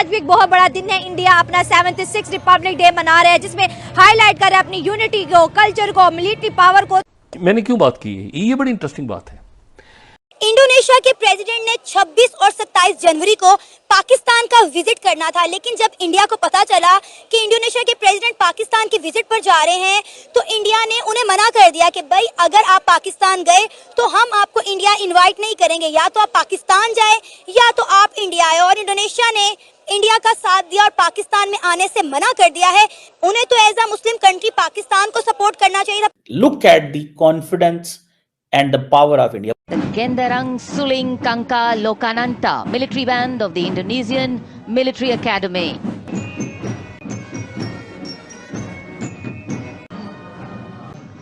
आज भी एक बहुत बड़ा दिन है। इंडिया अपना 76 रिपब्लिक डे मना रहे हैं, जिसमें हाईलाइट कर रहे हैं अपनी यूनिटी को, कल्चर को, मिलिट्री पावर को। मैंने क्यों बात की है, ये बड़ी इंटरेस्टिंग बात है। इंडोनेशिया के प्रेसिडेंट ने 26 और 27 जनवरी को पाकिस्तान का विजिट करना था, लेकिन जब इंडिया को पता चला कि इंडोनेशिया के प्रेसिडेंट पाकिस्तान की विजिट पर जा रहे हैं, तो इंडिया ने उन्हें मना कर दिया कि भाई अगर आप पाकिस्तान गए तो हम आपको इंडिया इनवाइट नहीं करेंगे, या तो आप पाकिस्तान जाए या तो आप इंडिया आए। और इंडोनेशिया ने इंडिया का साथ दिया और पाकिस्तान में आने से मना कर दिया है। उन्हें तो as a Muslim country Pakistan को सपोर्ट करना चाहिए था। Look at the confidence and the power of India. The Genderang Suling Kangka Lokananta military band of the Indonesian Military Academy.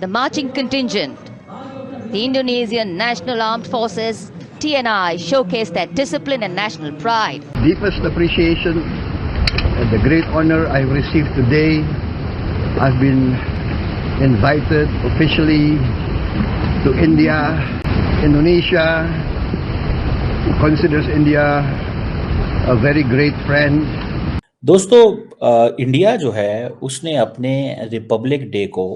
The marching contingent, the Indonesian National Armed Forces TNI, showcased their discipline and national pride. Deepest appreciation and the great honor I've received today. I've been invited officially to India. Indonesia considers India a very great friend. दोस्तों, India जो है उसने अपने Republic day को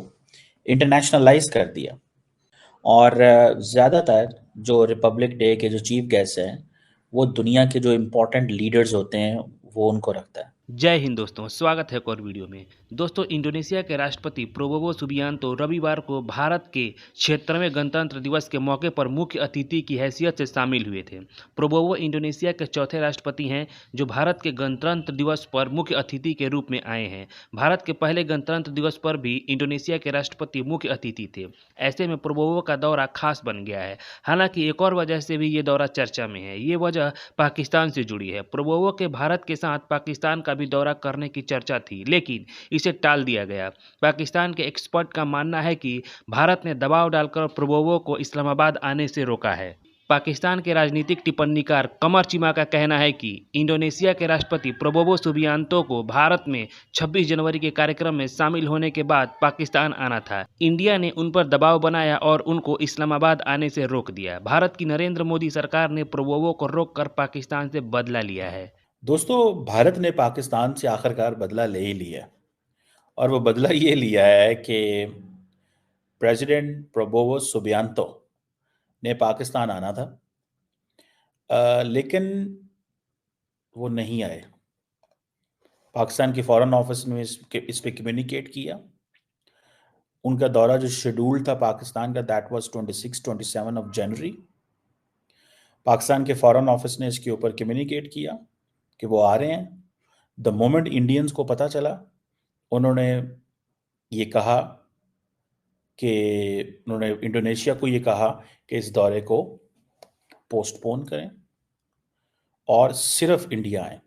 internationalise कर दिया और ज़्यादातर जो रिपब्लिक डे के जो चीफ गेस्ट हैं वो दुनिया के जो इम्पोर्टेंट लीडर्स होते हैं वो उनको रखता है। जय हिंद दोस्तों, स्वागत है एक और वीडियो में। दोस्तों, इंडोनेशिया के राष्ट्रपति प्रोबोवो सुबियांतो रविवार को भारत के 76वें गणतंत्र दिवस के मौके पर मुख्य अतिथि की हैसियत से शामिल हुए थे। प्रोबोवो इंडोनेशिया के चौथे राष्ट्रपति हैं जो भारत के गणतंत्र दिवस पर मुख्य अतिथि के रूप में आए हैं। भारत के पहले गणतंत्र दिवस पर भी इंडोनेशिया के राष्ट्रपति मुख्य अतिथि थे। ऐसे में प्रोबोवो का दौरा खास बन गया है। हालांकि एक और वजह से भी ये दौरा चर्चा में है। ये वजह पाकिस्तान से जुड़ी है। प्रोबोवो के भारत के साथ पाकिस्तान का भी दौरा करने की चर्चा थी, लेकिन इसे टाल दिया गया। पाकिस्तान के एक्सपर्ट का मानना है कि भारत ने दबाव डालकर प्रोबोवो को इस्लामाबाद आने से रोका है। पाकिस्तान के राजनीतिक टिप्पणीकार कमर चिमा का कहना है कि इंडोनेशिया के राष्ट्रपति प्रोबोवो सुबियांतो को भारत में 26 जनवरी के कार्यक्रम में शामिल होने के बाद पाकिस्तान आना था। इंडिया ने उन पर दबाव बनाया और उनको इस्लामाबाद आने से रोक दिया। भारत की नरेंद्र मोदी सरकार ने प्रोबोवो को रोककर पाकिस्तान से बदला लिया है। दोस्तों, भारत ने पाकिस्तान से आखिरकार बदला ले ही लिया और वो बदला ये लिया है कि प्रेसिडेंट प्रोबोवो सुबियांतो ने पाकिस्तान आना था, लेकिन वो नहीं आए। पाकिस्तान की फॉरेन ऑफिस ने इस पे कम्युनिकेट किया। उनका दौरा जो शेड्यूल था पाकिस्तान का, that was 26-27 of January. Pakistan के फॉरेन ऑफिस ने इसके ऊपर कम्युनिकेट किया कि वो आ रहे हैं। द मोमेंट इंडियंस को पता चला, उन्होंने ये कहा कि उन्होंने इंडोनेशिया को ये कहा कि इस दौरे को पोस्टपोन करें और सिर्फ इंडिया आए,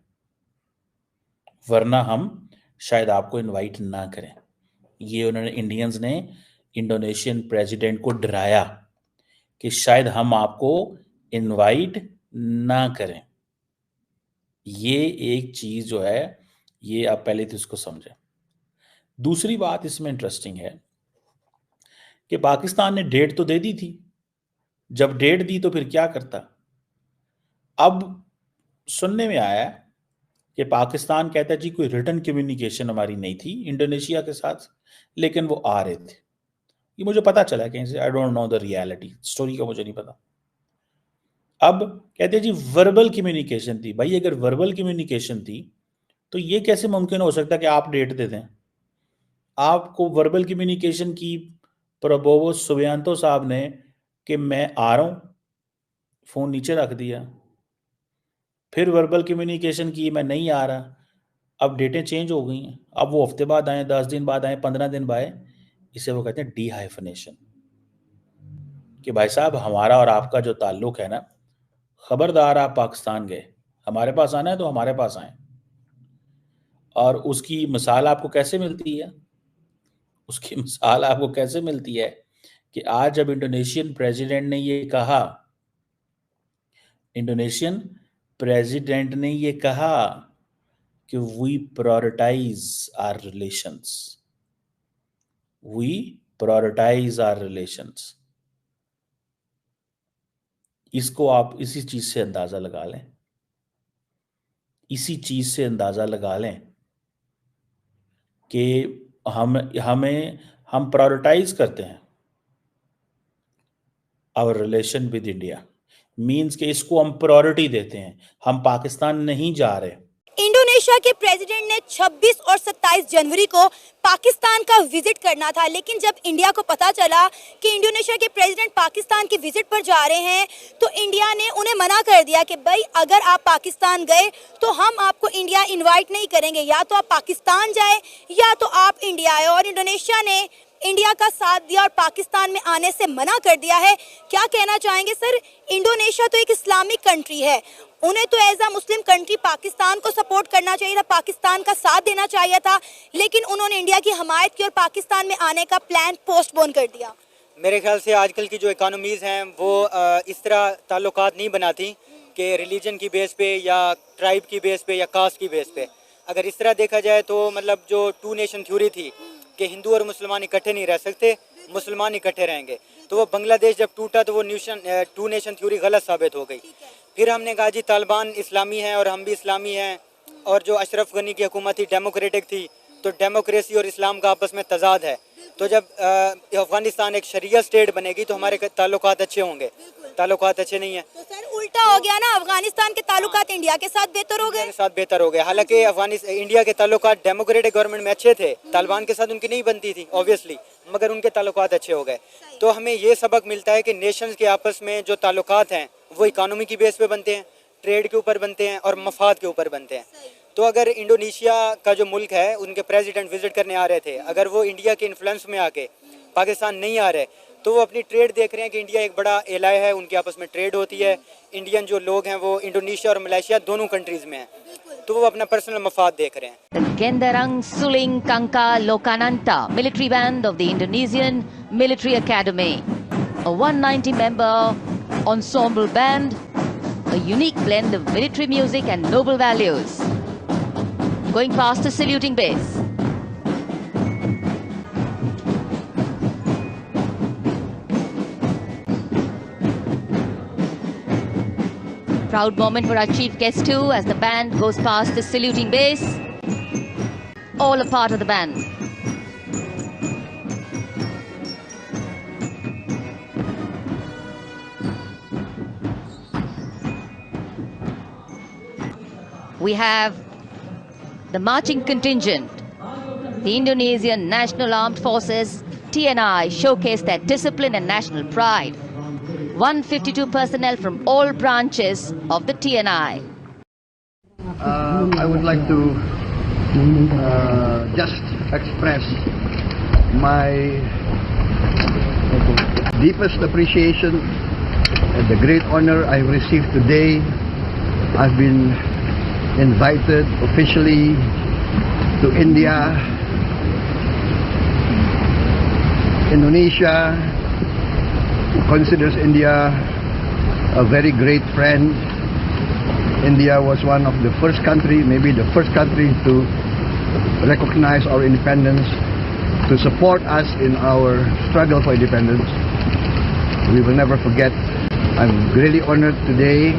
वरना हम शायद आपको इनवाइट ना करें। ये उन्होंने इंडियंस ने इंडोनेशियन प्रेसिडेंट को डराया कि शायद हम आपको इनवाइट ना करें। ये एक चीज जो है, ये आप पहले तो इसको समझें। दूसरी बात इसमें इंटरेस्टिंग है कि पाकिस्तान ने डेट तो दे दी थी। जब डेट दी तो फिर क्या करता। अब सुनने में आया कि पाकिस्तान कहता है जी कोई रिटर्न कम्युनिकेशन हमारी नहीं थी इंडोनेशिया के साथ, लेकिन वो आ रहे थे। ये मुझे पता चला कहीं से, I don't know the reality, story का मुझे नहीं पता। अब कहते हैं जी वर्बल कम्युनिकेशन थी। भाई अगर वर्बल कम्युनिकेशन थी तो ये कैसे मुमकिन हो सकता है कि आप डेट दे दें। आपको वर्बल कम्युनिकेशन की प्रोबोवो सुबियांतो साहब ने कि मैं आ रहा हूं, फोन नीचे रख दिया। फिर वर्बल कम्युनिकेशन की मैं नहीं आ रहा। अब डेटें चेंज हो गई हैं। अब वो हफ्ते बाद आए, 10 दिन बाद आए, 15 दिन बाद आए। इसे वो कहते हैं डीहाइफनेशन, कि भाई साहब हमारा और आपका जो ताल्लुक है ना, खबरदार आप पाकिस्तान गए, हमारे पास आना है तो हमारे पास आए। और उसकी मिसाल आपको कैसे मिलती है? उसकी मिसाल आपको कैसे मिलती है कि आज जब इंडोनेशियन प्रेसिडेंट ने ये कहा, इंडोनेशियन प्रेसिडेंट ने ये कहा कि we prioritise our relations, we prioritise our relations. इसको आप इसी चीज से अंदाजा लगा लें। इसी चीज से अंदाजा लगा लें कि हम प्रायोरिटाइज करते हैं our relation with India, means कि इसको हम प्रायोरिटी देते हैं, हम पाकिस्तान नहीं जा रहे। इंडोनेशिया के प्रेसिडेंट ने 26 और 27 जनवरी को पाकिस्तान का विजिट करना था, लेकिन जब इंडिया को पता चला कि इंडोनेशिया के प्रेसिडेंट पाकिस्तान की विजिट पर जा रहे हैं तो इंडिया ने उन्हें मना कर दिया कि भाई अगर आप पाकिस्तान गए तो हम आपको इंडिया इनवाइट नहीं करेंगे, या तो आप पाकिस्तान जाए या तो आप इंडिया आए। और इंडोनेशिया ने इंडिया का साथ दिया और पाकिस्तान में आने से मना कर दिया है। क्या कहना चाहेंगे सर? इंडोनेशिया तो एक इस्लामिक कंट्री है, उन्हें तो as a Muslim country Pakistan को सपोर्ट करना चाहिए था, पाकिस्तान का साथ देना चाहिए था, लेकिन उन्होंने इंडिया की हमायत की और पाकिस्तान में आने का प्लान पोस्टपोन कर दिया। मेरे ख्याल से आजकल की जो इकोनॉमीज़ हैं वो इस तरह ताल्लुकात नहीं बनाती कि रिलीजन की बेस पे या ट्राइब की बेस पे या कास्ट की बेस पे। अगर इस तरह देखा जाए तो मतलब जो टू नेशन थ्योरी थी कि हिंदू और मुसलमान इकट्ठे नहीं रह सकते, मुसलमान इकट्ठे रहेंगे, तो वो बांग्लादेश जब टूटा तो वो टू नेशन थ्योरी गलत साबित हो गई। फिर हमने कहा जी तालिबान इस्लामी हैं और हम भी इस्लामी हैं, और जो अशरफ गनी की हुकूमत थी डेमोक्रेटिक थी, तो डेमोक्रेसी और इस्लाम का आपस में तजाद है। तो जब अफगानिस्तान एक शरिया स्टेट बनेगी तो हमारे ताल्लुकात अच्छे होंगे, ताल्लुकात अच्छे नहीं है तो सर उल्टा हो गया ना, अफगानिस्तान के ताल्लुकात इंडिया के साथ बेहतर हो गए। बेहतर हो गए। हालांकि इंडिया के ताल्लुकात डेमोक्रेटिक गवर्नमेंट में अच्छे थे, तालिबान के साथ उनकी नहीं बनती थी ऑब्वियसली, मगर उनके ताल्लुकात अच्छे हो गए। तो हमें ये सबक मिलता है कि नेशंस के आपस में जो ताल्लुकात हैं वो इकोनॉमी की बेस पे बनते हैं, ट्रेड के ऊपर बनते हैं और मफाद के ऊपर बनते हैं। तो अगर इंडोनेशिया का जो मुल्क है उनके प्रेसिडेंट विजिट करने आ रहे थे, अगर वो इंडिया के इन्फ्लुएंस में आके पाकिस्तान नहीं आ रहे तो वो अपनी ट्रेड देख रहे हैं कि इंडिया एक बड़ा एलाय है, उनके आपस में ट्रेड होती है। इंडियन जो लोग हैं वो इंडोनेशिया और मलेशिया दोनों कंट्रीज में हैं, तो वो अपना पर्सनल मफाद देख रहे हैं। The Genderang Suling Kangka Lokananta military band of the Indonesian Military Academy, a 190-member ensemble band, a unique blend of military music and noble values. Going past the saluting base. Proud moment for our chief guest too, as the band goes past the saluting base. All a part of the band. We have the marching contingent. The Indonesian National Armed Forces, TNI, showcase their discipline and national pride. 152 personnel from all branches of the TNI. I would like to just express my deepest appreciation and the great honor I've received today. I've been invited officially to India, Indonesia considers India a very great friend. India was one of the first country, maybe the first country to recognize our independence, to support us in our struggle for independence. We will never forget. I'm really honored today